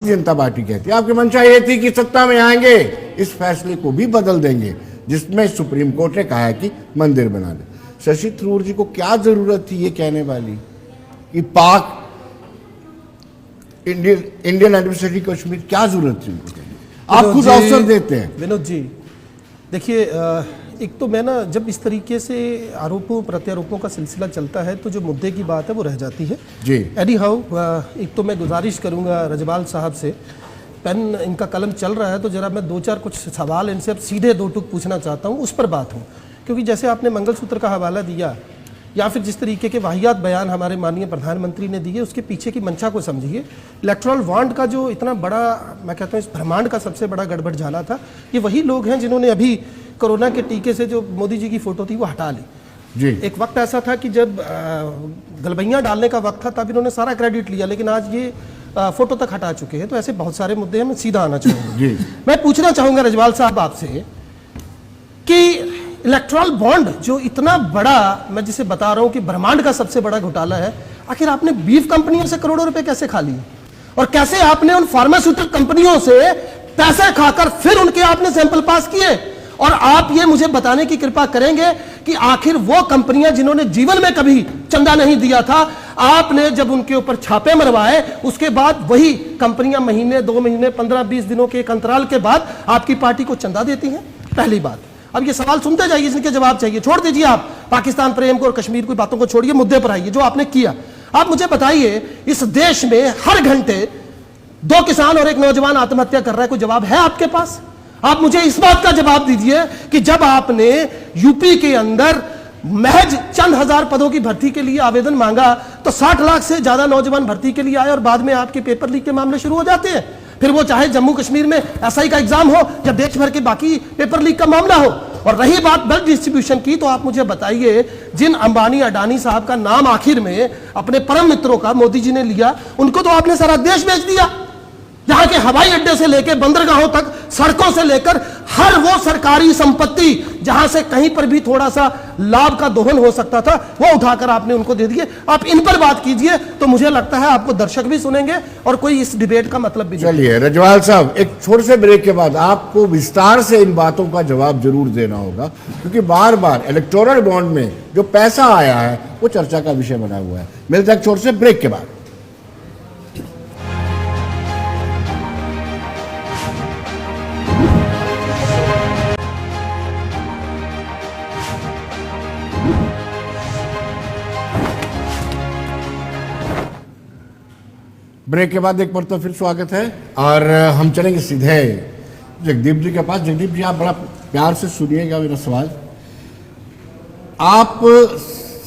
जनता party कहती है। आपकी मंशा ये थी कि सत्ता में आएंगे इस फैसले को भी बदल देंगे जिसमें सुप्रीम कोर्ट ने कहा है कि मंदिर बना दे। शशि थरूर जी को क्या जरूरत थी ये कहने वाली कि पाक इंडियन एडमिनिस्ट्रेटिव कश्मीर, क्या जरूरत थी? आप खुद अवसर देते हैं। विनोद जी देखिए, एक तो मैं ना जब इस तरीके से आरोपों प्रत्यारोपों का सिलसिला चलता है तो जो मुद्दे की बात है वो रह जाती है जी। एनी हाउ, एक तो मैं गुजारिश करूंगा रजवाल साहब से, पेन इनका कलम चल रहा है तो जरा मैं दो चार कुछ सवाल इनसे अब सीधे दो टूक पूछना चाहता हूँ, उस पर बात हो। क्योंकि जैसे आपने मंगलसूत्र का हवाला दिया या फिर जिस तरीके के वाहियात बयान हमारे माननीय प्रधानमंत्री ने दिए, उसके पीछे की मंशा को समझिए। इलेक्टोरल वांड का जो इतना बड़ा, मैं कहता हूँ इस ब्रह्मांड का सबसे बड़ा गड़बड़ झाला था, ये वही लोग हैं जिन्होंने अभी कोरोना के टीके से जो मोदी जी की फोटो थी वो हटा ली जी। एक वक्त ऐसा था कि जब गलबैयाँ डालने का वक्त था तब इन्होंने सारा क्रेडिट लिया, लेकिन आज ये फोटो तक हटा चुके हैं। तो ऐसे बहुत सारे मुद्दे हैं, मैं सीधा आना चाहूँगा जी। मैं पूछना चाहूँगा रजवाल साहब आपसे कि इलेक्टोरल बॉन्ड जो इतना बड़ा, मैं जिसे बता रहा हूँ कि ब्रह्मांड का सबसे बड़ा घोटाला है, आखिर आपने बीफ कंपनियों से करोड़ों रुपए कैसे खा लिए और कैसे आपने उन फार्मास्यूटिकल कंपनियों से पैसे खाकर फिर उनके आपने सैंपल पास किए? और आप ये मुझे बताने की कृपा करेंगे कि आखिर वो कंपनियां जिन्होंने जीवन में कभी चंदा नहीं दिया था, आपने जब उनके ऊपर छापे मरवाए उसके बाद वही कंपनियां महीने 2 महीने 15-20 दिनों के एक अंतराल के बाद आपकी पार्टी को चंदा देती हैं? पहली बात। अब ये सवाल सुनते जाइए, इसके जवाब चाहिए। छोड़ दीजिए आप पाकिस्तान प्रेम को और कश्मीर की बातों को छोड़िए, मुद्दे पर आइए जो आपने किया। आप मुझे बताइए, इस देश में हर घंटे 2 किसान और 1 नौजवान आत्महत्या कर रहा है, कोई जवाब है आपके पास? आप मुझे इस बात का जवाब दीजिए कि जब आपने यूपी के अंदर महज चंद हजार पदों की भर्ती के लिए आवेदन मांगा तो 60 लाख से ज्यादा नौजवान भर्ती के लिए आए और बाद में आपके पेपर लीक के मामले शुरू हो जाते हैं। फिर वो चाहे जम्मू कश्मीर में एसआई का एग्जाम हो या देश भर के बाकी पेपर लीक का मामला हो। और रही बात वेल्थ डिस्ट्रीब्यूशन की, तो आप मुझे बताइए, जिन अंबानी अडानी साहब का नाम आखिर में अपने परम मित्रों का मोदी जी ने लिया, उनको तो आपने सारा देश बेच दिया। यहाँ के हवाई अड्डे से लेकर बंदरगाहों तक, सड़कों से लेकर हर वो सरकारी संपत्ति जहां से कहीं पर भी थोड़ा सा लाभ का दोहन हो सकता था, वो उठाकर आपने उनको दे दिए। आप इन पर बात कीजिए तो मुझे लगता है आपको दर्शक भी सुनेंगे और कोई इस डिबेट का मतलब भी। चलिए रजवाल साहब, एक छोटे से ब्रेक के बाद आपको विस्तार से इन बातों का जवाब जरूर देना होगा, क्योंकि बार बार इलेक्टोरल बॉन्ड में जो पैसा आया है वो चर्चा का विषय बना हुआ है। मिलता है छोटे से ब्रेक के बाद। ब्रेक के बाद एक बार तो फिर स्वागत है और हम चलेंगे सीधे जगदीप जी के पास। जगदीप जी, आप बड़ा प्यार से सुनिएगा मेरा सवाल। आप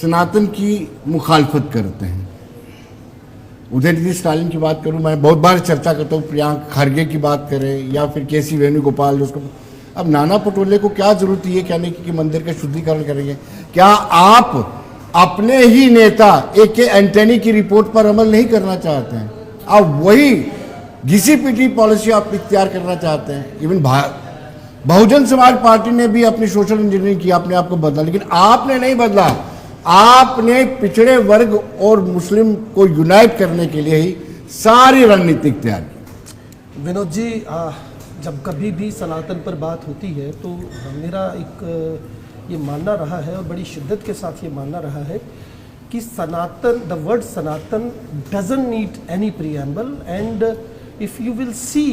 सनातन की मुखालफत करते हैं, उदयनिधि स्टालिन की बात करूं, मैं बहुत बार चर्चा करता हूं, प्रियंका खरगे की बात करें या फिर केसी वेणुगोपाल, उसको अब नाना पटोले को क्या जरूरत है ये कहने की कि मंदिर का शुद्धिकरण करेंगे? क्या आप अपने ही नेता AK एंटनी की रिपोर्ट पर अमल नहीं करना चाहते हैं? आप वही घिसी-पिटी पॉलिसी आप इख्तियार करना चाहते हैं? इवन बहुजन समाज पार्टी ने भी अपनी सोशल इंजीनियरिंग की, अपने आप को बदला, लेकिन आपने नहीं बदला। आपने पिछड़े वर्ग और मुस्लिम को यूनाइट करने के लिए ही सारी रणनीति इख्तियार की। विनोद जी, जब कभी भी सनातन पर बात होती है तो मेरा एक ये मानना रहा है और बड़ी शिद्दत के साथ ये मानना रहा है कि Sanatan, the word Sanatan doesn't need any preamble and if you will see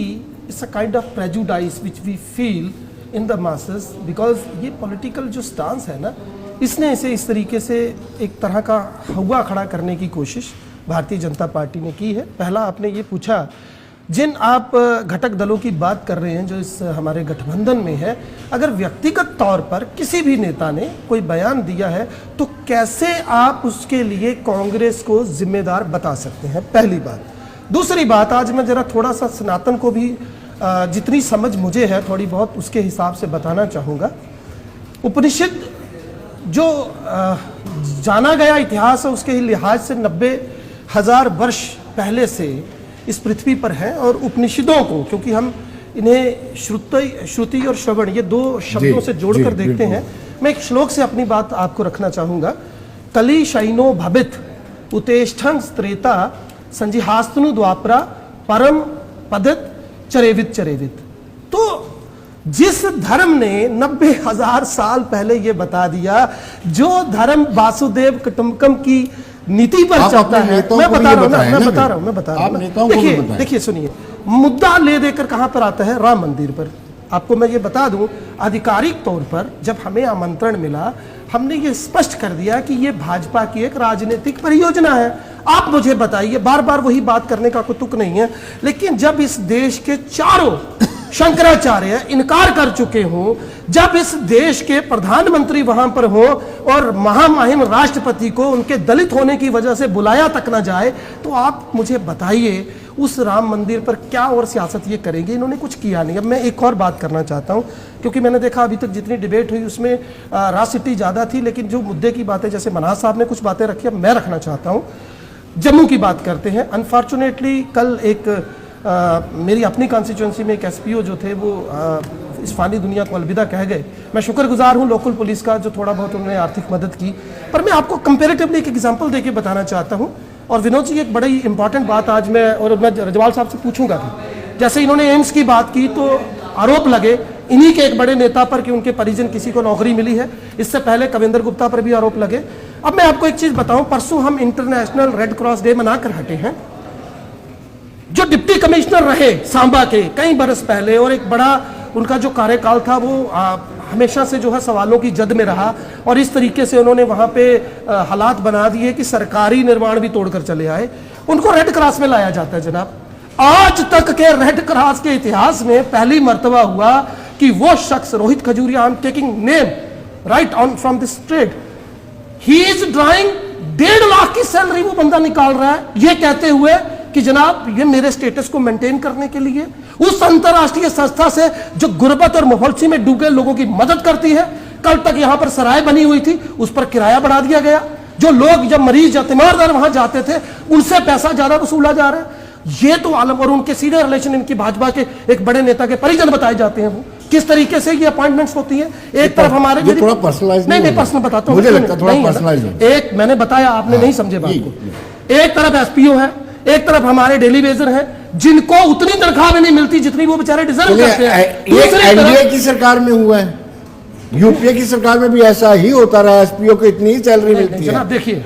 it's a kind of prejudice which we feel in the masses, because ये पॉलिटिकल जो स्टांस है ना, इसने इसे इस तरीके से एक तरह का हवा खड़ा करने की कोशिश भारतीय जनता पार्टी ने की है। पहला आपने ये पूछा, जिन आप घटक दलों की बात कर रहे हैं जो इस हमारे गठबंधन में है, अगर व्यक्तिगत तौर पर किसी भी नेता ने कोई बयान दिया है तो कैसे आप उसके लिए कांग्रेस को जिम्मेदार बता सकते हैं? पहली बात। दूसरी बात, आज मैं जरा थोड़ा सा सनातन को भी जितनी समझ मुझे है थोड़ी बहुत उसके हिसाब से बताना चाहूँगा। उपनिषद जो जाना गया इतिहास है उसके लिहाज से 90,000 वर्ष पहले से इस पृथ्वी पर है। और उपनिषदों को, क्योंकि हम इन्हें श्रुति और श्रवण ये 2 शब्दों से जोड़कर देखते हैं, मैं एक श्लोक से अपनी बात आपको रखना चाहूंगा। कली शैनो भवित उतेष्ठं त्रेता संजिहास्तनु द्वापरा परम पदत चरेवित चरेवित। तो जिस धर्म ने 90,000 साल पहले ये बता दिया, जो धर्म वासुदेव कुटुंबकम की नीति पर चलता है, मैं बता रहा हूं। देखिए सुनिए, मुद्दा ले देकर कहां पर आता है? राम मंदिर पर। आपको मैं ये बता दूं, आधिकारिक तौर पर जब हमें आमंत्रण मिला, हमने ये स्पष्ट कर दिया कि ये भाजपा की एक राजनीतिक परियोजना है। आप मुझे बताइए, बार बार वही बात करने का कोई तुक नहीं है, लेकिन जब इस देश के चारों शंकराचार्य इनकार कर चुके हों, जब इस देश के प्रधानमंत्री वहां पर हो और महामहिम राष्ट्रपति को उनके दलित होने की वजह से बुलाया तक ना जाए, तो आप मुझे बताइए उस राम मंदिर पर क्या और सियासत ये करेंगे? इन्होंने कुछ किया नहीं। अब मैं एक और बात करना चाहता हूं, क्योंकि मैंने देखा अभी तक जितनी डिबेट हुई उसमें राजनीति ज्यादा थी, लेकिन जो मुद्दे की बातें, जैसे मनाज साहब ने कुछ बातें रखी, अब मैं रखना चाहता हूं। जम्मू की बात करते हैं। अनफॉर्चुनेटली कल एक मेरी अपनी कॉन्स्टिट्यूंसी में एक एसपीओ जो थे वो इस फानी दुनिया को अलविदा कह गए। मैं शुक्रगुजार हूं लोकल पुलिस का, जो थोड़ा बहुत उन्होंने आर्थिक मदद की। पर मैं आपको कंपैरेटिवली एक एग्जांपल देके बताना चाहता हूं। और विनोद जी, एक बड़ी इंपॉर्टेंट बात आज मैं रजवाल साहब से पूछूंगा भी। जैसे इन्होंने एम्स की बात की, तो आरोप लगे इन्हीं के एक बड़े नेता पर कि उनके परिजन किसी को नौकरी मिली है। इससे पहले कविंदर गुप्ता पर भी आरोप लगे। अब मैं आपको एक चीज बताऊं, परसों हम इंटरनेशनल रेड क्रॉस डे मनाकर हटे हैं। जो डिप्टी कमिश्नर रहे सांबा के कई बरस पहले, और एक बड़ा उनका जो कार्यकाल था वो हमेशा से जो है सवालों की जद में रहा, और इस तरीके से उन्होंने वहां पे हालात बना दिए कि सरकारी निर्माण भी तोड़कर चले आए। उनको रेड क्रॉस में लाया जाता है जनाब। आज तक के रेड क्रॉस के इतिहास में पहली मर्तबा हुआ कि वो शख्स, Rohit Khajuria, I am taking name right on from this straight, he is drawing 1.5 lakh की सैलरी वो बंदा निकाल रहा है, ये कहते हुए कि जनाब ये मेरे स्टेटस को मेंटेन करने के लिए, उस अंतरराष्ट्रीय संस्था से जो गुर्बत और मुफलसी में डूबे लोगों की मदद करती है। कल तक यहां पर सराय बनी हुई थी, उस पर किराया बढ़ा दिया गया। जो लोग, जब मरीज या तीमारदार वहां जाते थे, उनसे पैसा ज्यादा वसूला जा रहा है। ये तो आलम, और उनके सीनियर रिलेशन इनकी भाजपा के एक बड़े नेता के परिजन बताए जाते हैं। वो किस तरीके से ये अपॉइंटमेंट्स होती है। एक तरफ हमारे थोड़ा पर्सनलाइज नहीं पर्सनल बताता हूं, मुझे लगता है थोड़ा पर्सनलाइज। एक मैंने बताया, आपने नहीं समझे बात को। एक तरफ एसपीओ है, एक तरफ हमारे डेली वेजर हैं, जिनको उतनी तनख्वाह भी नहीं मिलती जितनी वो बेचारे डिजर्व करते हैं। एनडीए की सरकार में हुआ है, यूपीए की सरकार में भी ऐसा ही होता रहा, एसपीओ को इतनी ही सैलरी मिलती है। जनाब देखिए,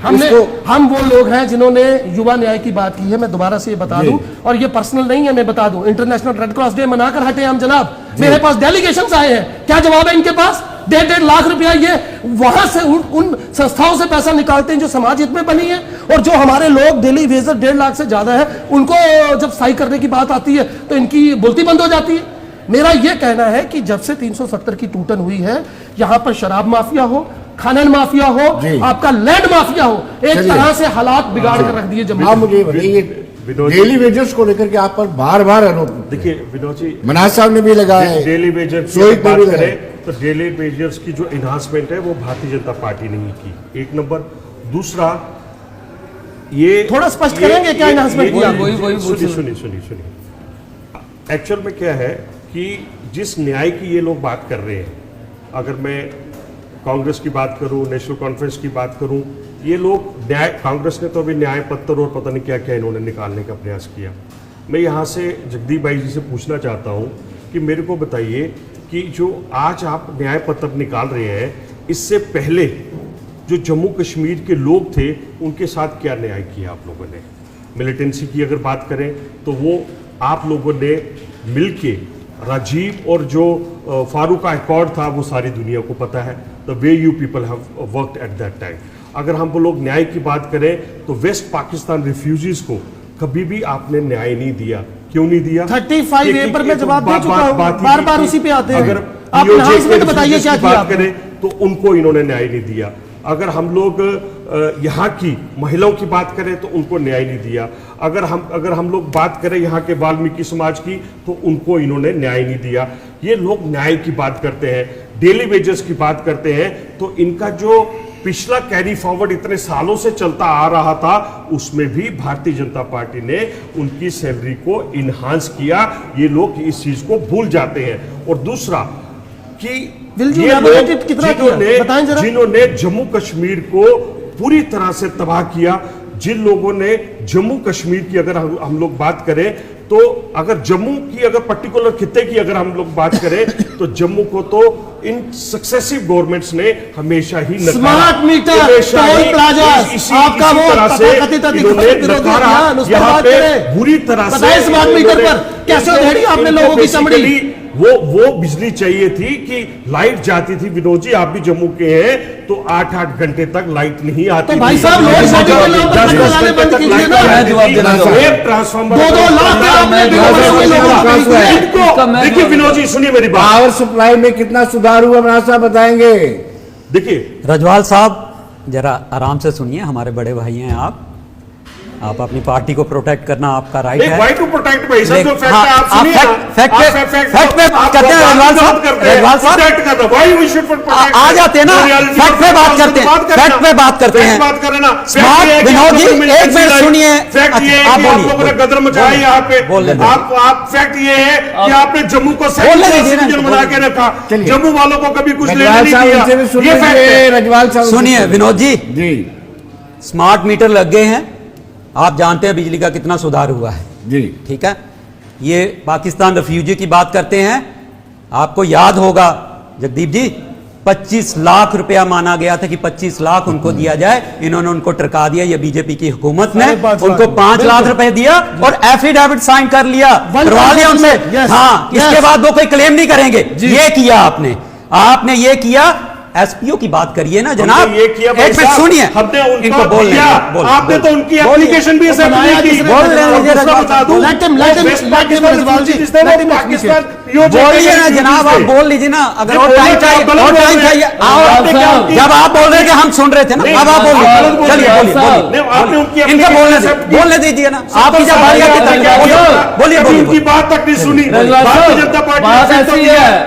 हम वो लोग हैं जिन्होंने युवा न्याय की बात की है। मैं दोबारा से ये बता दूं, और ये पर्सनल नहीं है, मैं बता दूं, इंटरनेशनल रेड क्रॉस डे मनाकर हटे हम जनाब। मेरे पास डेलीगेशंस आए हैं, क्या जवाब है इनके पास? 1.5 लाख रुपया ये वहां से उन संस्थाओं से पैसा निकालते हैं जो समाज हित में बनी है, और जो हमारे लोग डेली वेजर 1.5 लाख से ज्यादा है, उनको जब सही करने की बात आती है तो इनकी बोलती बंद हो जाती है। मेरा यह कहना है कि जब से 370 की टूटन हुई है, यहां पर शराब माफिया हो, खनन माफिया हो, आपका लैंड माफिया हो, एक तरह से हालात बिगाड़ कर रख दिए जम्मू। आप मुझे बताइए, डेली वेजर्स को लेकर के आप पर बार बार आरोप, देखिए विनोद जी, मनाज साहब ने भी लगाया है, डेली वेजर्स की बात करें तो डेली वेजर्स की जो एनहांसमेंट है वो भारतीय जनता पार्टी ने की, एक नंबर। दूसरा, ये थोड़ा स्पष्ट करेंगे क्या एनहांसमेंट किया? सुनिए, एक्चुअल में क्या है कि जिस न्याय की ये लोग बात कर रहे हैं, अगर मैं कांग्रेस की बात करूं, नेशनल कॉन्फ्रेंस की बात करूं, ये लोग न्याय, कांग्रेस ने तो अभी न्याय पत्र और पता नहीं क्या क्या इन्होंने निकालने का प्रयास किया। मैं यहाँ से जगदीप भाई जी से पूछना चाहता हूँ कि मेरे को बताइए कि जो आज आप न्याय पत्र निकाल रहे हैं, इससे पहले जो जम्मू कश्मीर के लोग थे उनके साथ क्या न्याय किया आप लोगों ने? मिलिटेंसी की अगर बात करें तो वो आप लोगों ने मिलके राजीव और जो फारूक का अकॉर्ड था वो सारी दुनिया को पता है, the way you people have worked at that time. अगर हम वो लोग न्याय की बात करें तो वेस्ट पाकिस्तान रिफ्यूजीज को कभी भी आपने न्याय नहीं दिया। क्यों नहीं दिया? 35A पर मैं जवाब दे चुका हूं, बार बार उसी पे आते हैं। अगर आप एनहांसमेंट बताइए क्या किया बात करें तो उनको इन्होंने न्याय नहीं दिया। अगर हम लोग यहाँ की महिलाओं की बात करें तो उनको न्याय नहीं दिया। अगर हम लोग बात करें यहाँ के वाल्मीकि समाज की तो उनको इन्होंने न्याय नहीं दिया। ये लोग न्याय की बात करते हैं, डेली वेजेस की बात करते हैं, तो इनका जो पिछला कैरी फॉरवर्ड इतने सालों से चलता आ रहा था उसमें भी भारतीय जनता पार्टी ने उनकी सैलरी को इनहांस किया। ये लोग इस चीज को भूल जाते हैं। और दूसरा कि ये लोग जिन्होंने जम्मू कश्मीर को पूरी तरह से तबाह किया, जिन लोगों ने जम्मू कश्मीर की अगर हम लोग बात करें तो अगर जम्मू की, अगर पर्टिकुलर खित्ते की अगर हम लोग बात करें तो जम्मू को तो इन सक्सेसिव गवर्नमेंट्स ने हमेशा ही नकारा। स्मार्ट मीटर, हमेशा टोल ही प्लाजा, आपका वो तरह से तथाकथित इन्होंने नकारा। यहाँ पे बुरी तरह से बताइए स्मार्ट मीटर पर कैसे उधेड़ी आपने लोगों की चमड़ी। वो बिजली चाहिए थी कि लाइट जाती थी। विनोद जी, आप भी जम्मू के हैं, तो 8-8 घंटे तक लाइट नहीं आती। तो भाई साहब, लोड शेडिंग के नाम पर लगाने बंद कीजिए ना। एक ट्रांसफार्मर 2-2 लाख के आपने देखिए विनोद जी, सुनिए मेरी बात। पावर सप्लाई में कितना सुधार हुआ राणा साहब बताएंगे। देखिए रजवाल साहब, जरा आराम से सुनिए, हमारे बड़े भाई हैं आप अपनी पार्टी को प्रोटेक्ट करना आपका राइट है। वाई टू प्रोटेक्ट भाई साहब, जो फैक्ट है आप सुनिए ना। फैक्ट पे बात करते हैं रजवाल साहब। रजवाल साहब आ जाते हैं ना, फैक्ट पे बात करते हैं, फैक्ट पे बात करते हैं। बात करें ना। स्मार्ट विनोद जी, एक मिनट सुनिए। फैक्ट ये है कि आप लोगों ने गदर मचाया यहाँ पे। आप फैक्ट ये है कि आपने जम्मू को सेंट्रल बना के रखा, जम्मू वालों को कभी कुछ लेने नहीं दिया। ये फैक्ट है। रजवाल साहब सुनिए विनोद जी, जी, स्मार्ट मीटर लग गए हैं, आप जानते हैं बिजली का कितना सुधार हुआ है। जी, ठीक है। ये पाकिस्तान रिफ्यूजी की बात करते हैं, आपको याद होगा जगदीप जी, 25 लाख रुपया माना गया था कि 25 लाख उनको दिया जाए, इन्होंने उनको टरका दिया। ये बीजेपी की हुकूमत ने उनको 5 लाख रुपए दिया और एफिडेविट साइन कर लिया, करवा लिया उनसे। हाँ, इसके बाद वो कोई क्लेम नहीं करेंगे। ये किया आपने ये किया। एसपीओ की बात करिए ना जनाब, ये किया एक मिनट सुनिए, हमने इनको बोल दिया, आपने तो उनकी एप्लीकेशन भी एक्सेप्ट नहीं की। बोल बोलिए ना जनाब, आप बोल लीजिए ना। अगर और टाइम चाहिए, जब आप बोल रहे थे हम सुन रहे थे ना, अब आप बोलिए, चलिए इनको बोलने दीजिए ना। आपकी जब बारी आती बोलिए, उनकी बात तक नहीं सुनी। भारतीय जनता पार्टी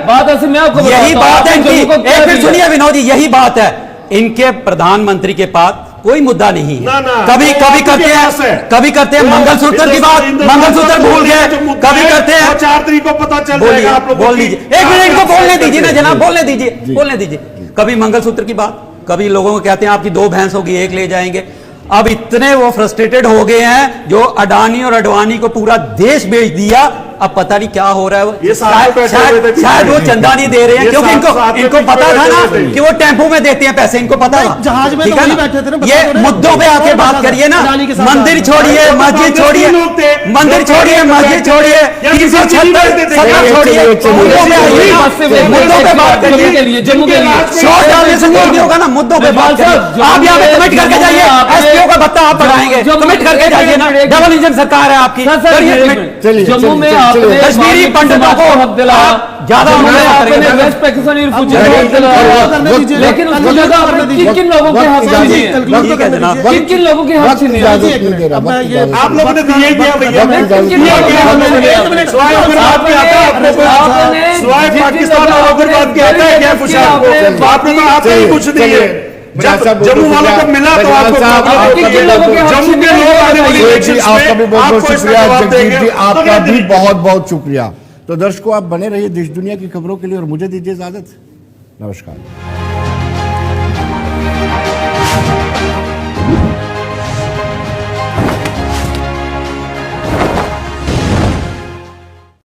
बात ऐसी मैं आपको यही बात है इनकी। एक मिनट सुनिए विनोद जी, यही बात है इनके प्रधानमंत्री के पास कोई मुद्दा नहीं है। कभी करते हैं मंगलसूत्र की बात, मंगलसूत्र भूल गए, कभी करते हैं 4 तारीख को पता चल जाएगा आप लोगों को। बोल लीजिए, एक मिनट इनको बोलने दीजिए ना जनाब, बोलने दीजिए। कभी मंगलसूत्र की बात, कभी लोगों को कहते हैं आपकी 2 भैंस होगी, 1 ले जाएंगे। अब इतने वो फ्रस्ट्रेटेड हो गए हैं, जो अडानी और अडवाणी को पूरा देश बेच दिया। अब पता नहीं क्या हो रहा है। शायद वो चंदा नहीं दे रहे हैं, क्योंकि इनको पता था ना कि वो टेम्पो में देते हैं पैसे, इनको पता था। जहाज में तो बैठे थे ना। ये मुद्दों पे आके बात करिए ना। मंदिर छोड़िए, मस्जिद छोड़िए, मंदिर छोड़िए, मस्जिद छोड़िए, 376 छोड़िए, मुद्दों पे बात करिए। जम्मू के लिए शॉर्ट डालने से नहीं होगा ना, मुद्दों पे बात करिए। आप यहाँ पे कमेंट करके जाइए, एसपीओ का भत्ता आप बढ़ाएंगे, कमेंट करके जाइए ना। डबल इंजन सरकार है आपकी। जम्मू में कश्मीरी पंडितों को हक दिलाया, ज्यादा वेस्ट पाकिस्तान लेकिन उसकी जगह आपने किन लोगों के हक छीने हैं? किन लोगों के हक छीने हैं? आप लोगों ने दिए दिया भैया। पाकिस्तान और उग्रवाद कहता है क्या कुछ आपको? आपने तो आपने ही कुछ नहीं है। जब जम्मू वालों को मिला तो आपको जम्मू के लोग आने वाली इलेक्शंस में आपका भी बहुत बहुत शुक्रिया जगदीप जी, आपका भी देंगे। बहुत बहुत शुक्रिया। तो दर्शकों, आप बने रहिए देश दुनिया की खबरों के लिए और मुझे दीजिए इजाजत। नमस्कार।